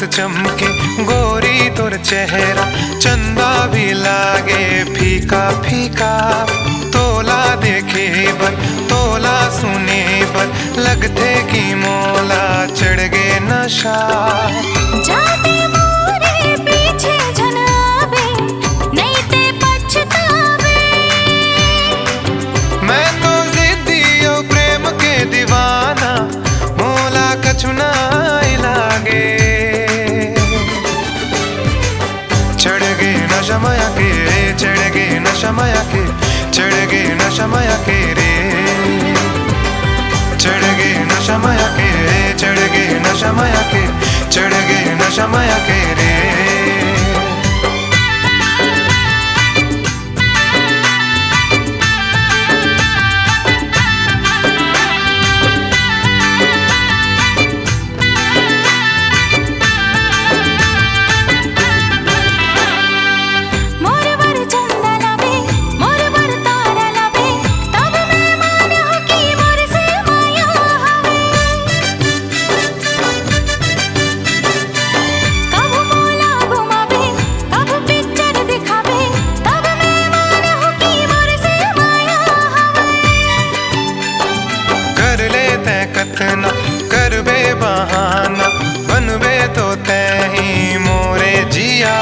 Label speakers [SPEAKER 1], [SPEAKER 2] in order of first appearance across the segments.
[SPEAKER 1] चमके गोरी तोर चेहरा, चंदा भी लागे फीका फीका। तोला देखे बर तोला सुने बर, लगते की मोला चढ़ गे नशा।
[SPEAKER 2] जाते मोरे पीछे झन आवे, नहीं ते पछतावे।
[SPEAKER 1] मैं तो जिद्दी ओ प्रेम के दीवाना, मोला कछु ना लागे। चढ़ गे नशा माया के, चढ़ गे नशा माया के, चढ़ गे नशा माया के रे। चढ़ गे नशा माया के, चढ़ गे नशा माया के, चढ़ गे नशा माया के रे। कतना करबे बहाना, बनबे तो तही मोरे जिया।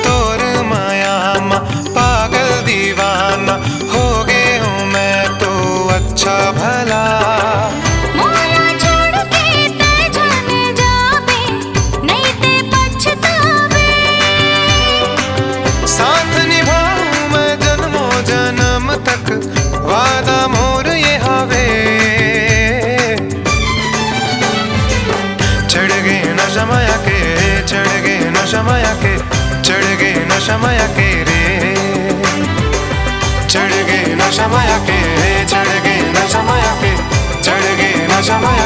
[SPEAKER 1] तोर माया मा पागल दीवाना, हो गे हूँ मैं तो अच्छा भला।
[SPEAKER 2] मोला छोड़ के ते जाने जावे, नहीं ते पछतावे।
[SPEAKER 1] साथ निभाऊं मैं जन्मों जन्म तक, वादा मोर ये हावे। चढ़ गे नशा माया के, चढ़ गे नशा माया के, चढ़ गे नशा माया के रे। चढ़ गे नशा माया के, चढ़ गे नशा माया के, चढ़ गे नशा माया